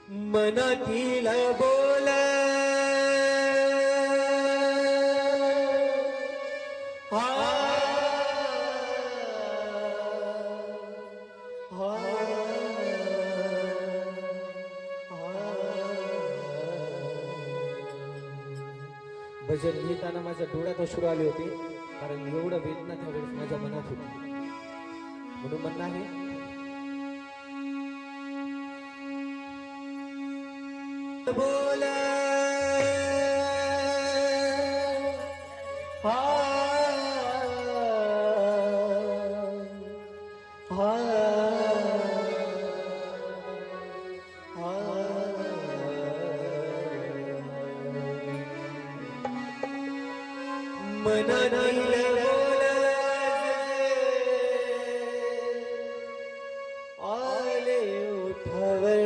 मनातील बोल भजन लिहिताना माझ्या डोळ्यात अश्रू आले होते, कारण एवढं वेदना त्यावेळेस माझ्या मनात होती. म्हणून म्हणणं आहे, बोल मनातील बोल आले उठावर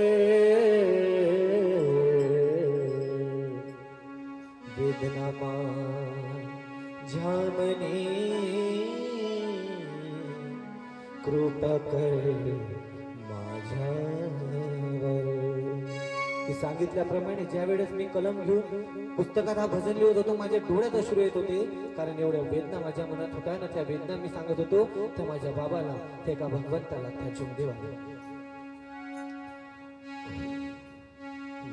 वेदना माझ्यामने कृपा कर माझ्यावर. की सांगितल्याप्रमाणे ज्या वेळेस मी कलम घेऊन पुस्तकात हा भजन लिहित होतो, माझ्या डोळ्यात अश्रू येत होते, कारण एवढ्या वेदना माझ्या मनात होत्या ना. त्या वेदना मी सांगत होतो त्या माझ्या बाबाला, त्या एका भगवंताला, त्या चुंबदेवाला.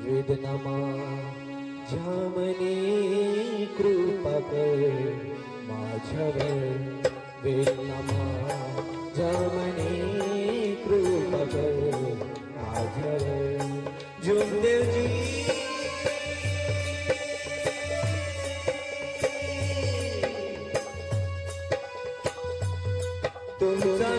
वेदना माझ्यामने कृपा कर माझ्यावर, वेदना माझ्यामने कृपा कर माझ्यावर. चुंबदेवजी तुमचा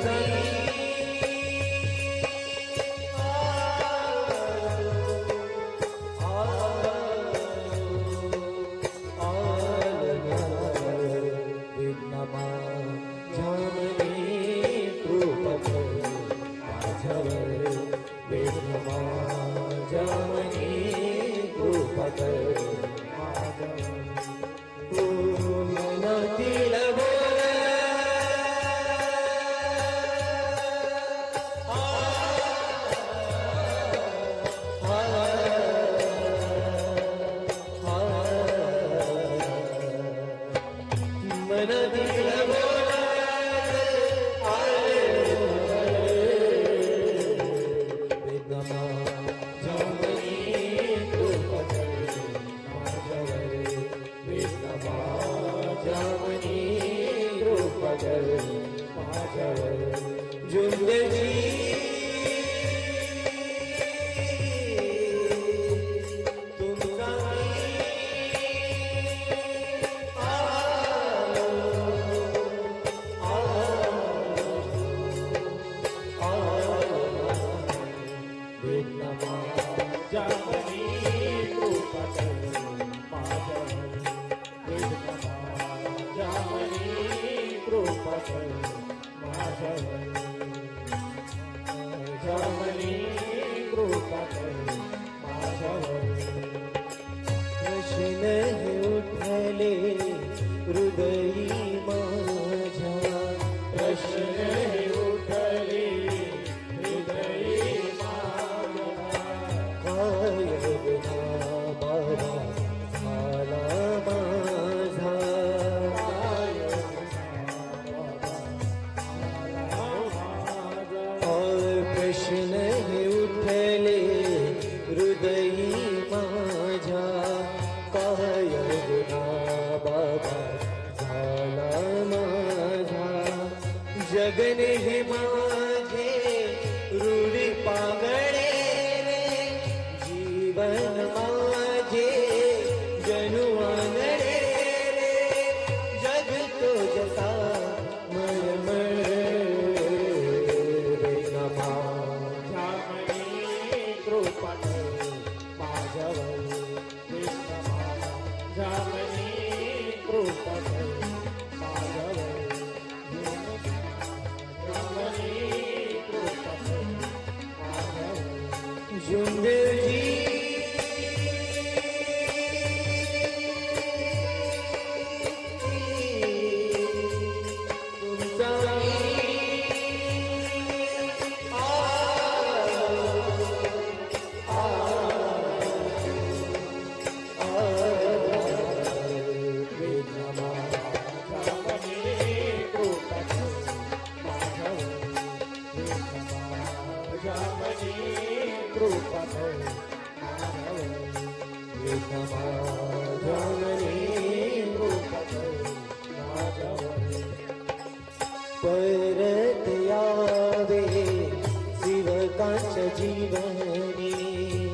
मनातील बोल मनातील बोल प्रश्न हे उठले हृदयी माझ्या, प्रश्न हे उठले हृदयी माझ्या. काय गुन्हा बाबा झाला माझा, प्रश्न हे उठले हृदयी माझ्या. काय गुन्हा बाबा झाला माझा, जगने हे माझे रूढी पागळे रे, जीवन माझे जणू आंगणे रे, जगतो जसा मळमळ. कृपा कर माझ्यावर, कृपा कर माझ्यावर. कृपा कर माझ्यावर वेदना माझ्यावरी कृपा कर माझ्यावर परत यावे सेवकांच्या जीवनी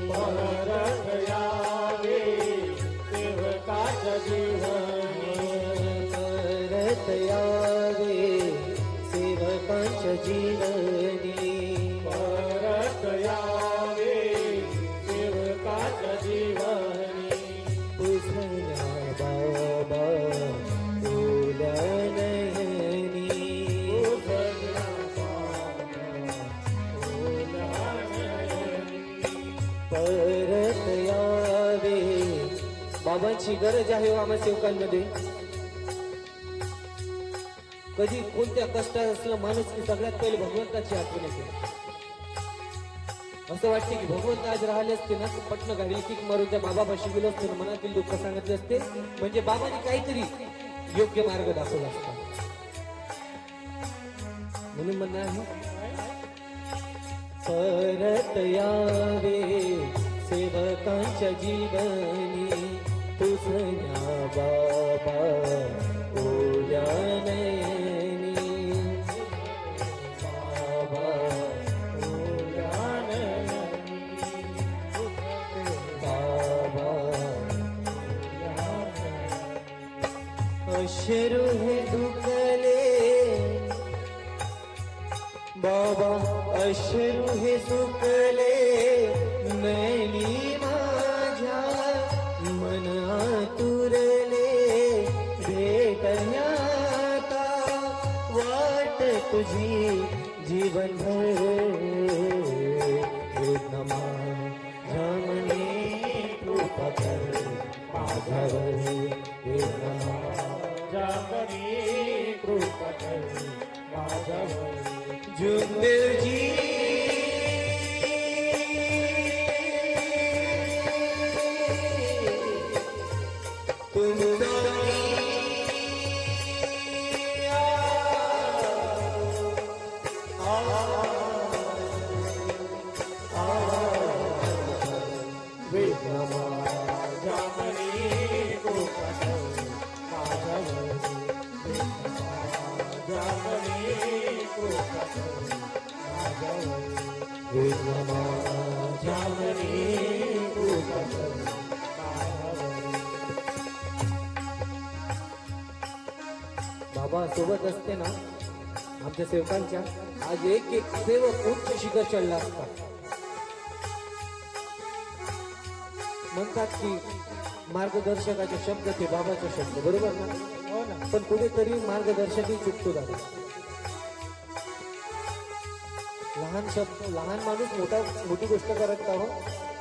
परत यावे सेवकाच्या जीवनी परत यावे सेवकांच्या जीवनी परत यावे सेवकाच्या जीवनी पुसल्या बाबा ओल्या नयनी परत यावे बाबांची गरज आहे आम्हा सेवकांमध्ये कधी कोणत्या कष्टात असलं माणूस की सगळ्यात पहिले भगवंताची आठवण येते असं वाटते की भगवंत आज राहिले असते ना पटणं गाडी किक मारून त्या बाबापाशी गेलो असते ना मनातील दुःख सांगितले असते म्हणजे बाबांनी काहीतरी योग्य मार्ग दाखवला असता म्हणून म्हणणं आहे परत यावे सेवकांच्या जीवनी तुझ्या बाबा ओल्या नयनी बाबा ओल्या नयनी बाबा अश्रू हे दुखले बाबा अश्रू हे सुकले नैनी माझ्या मन आतुरले भेटण्याता वाट तुझी जीवनभर वेदना माझ्या मनी कृपा कर माझ्यावर वेदना जागरी कृपा कर माझ्यावर जुगदेव जी तुम बाबा सोबत असते ना आमच्या सेवकांच्या आज एक एक सेवक उच्च शिखर चढला असता म्हणतात की मार्गदर्शकाचे शब्द ते बाबाचे शब्द बरोबर ना हो ना पण कुठेतरी मार्गदर्शकही चुकतो दादा लहान शब्द लहान माणूस मोठी गोष्ट करत आहो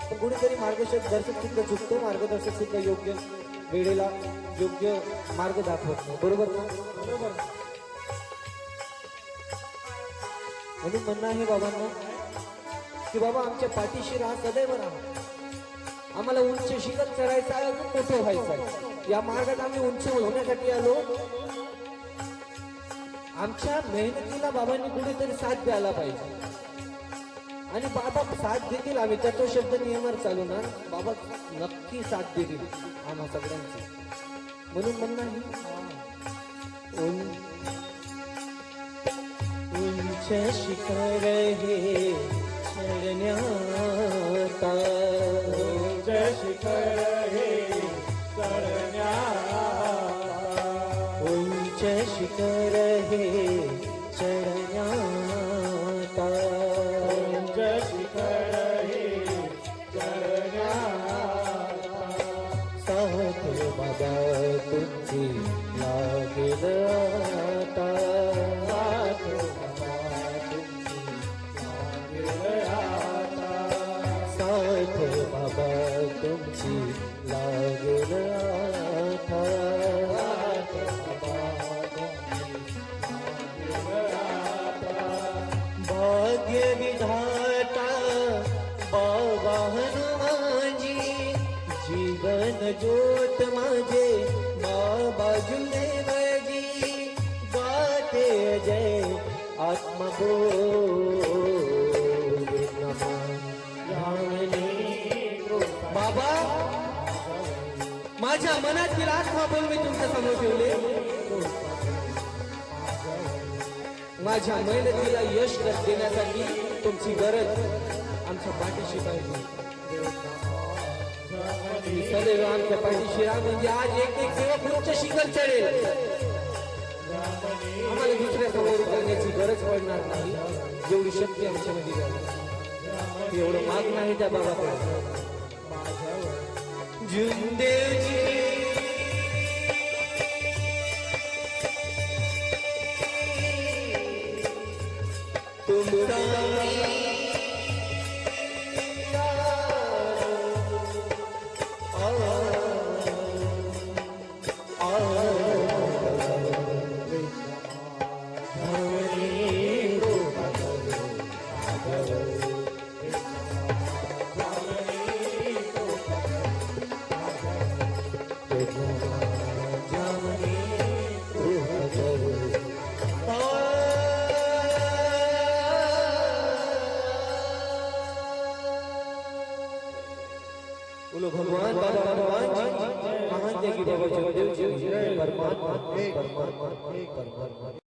पण कुठेतरी मार्गदर्शक सुद्धा चुकतो मार्गदर्शक सुद्धा योग्य वेळेला योग्य मार्ग दाखवत नाही बरोबर ना बरोबर म्हणून म्हणणं आहे बाबांना की बाबा आमच्या पाठीशी राहा सदैव राहा आम्हाला उंच शिखर चढायचं आहे अजून मोठं व्हायचं आहे या मार्गात आम्ही उंच होण्यासाठी आलो आमच्या मेहनतीला बाबांनी कुठेतरी साथ द्यायला पाहिजे आणि बाबा साथ देतील आम्ही तर तो शब्द नियमावर चालवणार बाबा नक्की साथ देतील आम्हा सगळ्यांची म्हणून म्हणणं आहे उंच शिखर हे चढण्याता उंच शिखर हे चढण्याता उंच शिखर हे चढण्याता उंच शिखर हे चढण्याता साथ बाबा तुमची लागेल आता साथ बाबा तुमची लागेल आता साथ बाबा तुमची लागेल आता भाग्य विधाता बाबा हनुमानजी जीवन ज्योत माझे बाबा जुदेवजी गाते जय आत्मबोध नमः बाबा माझ्या मनातील आत्मा बोल मी तुमच्या समोर ठेवले. माझ्या मेहनतीला यश देण्यासाठी तुमची गरज आमच्या पाठीशी पाहिजे. सदैव आमच्या पाठीशी राहा म्हणजे आज एक एक सेवक उच्च शिखर चढेल. आम्हाला दुसऱ्या समोर करण्याची गरज पडणार नाही. जेवढी शक्ती आमच्यामध्ये झाली एवढं मागणं आहे त्या बाबाकडे. जुंदेवजी तुमचा बोलो भगवान बाबा भगवान जी महान त्यागी बाबा जगदेव जी परमात्मा परमात्मा परमात्मा.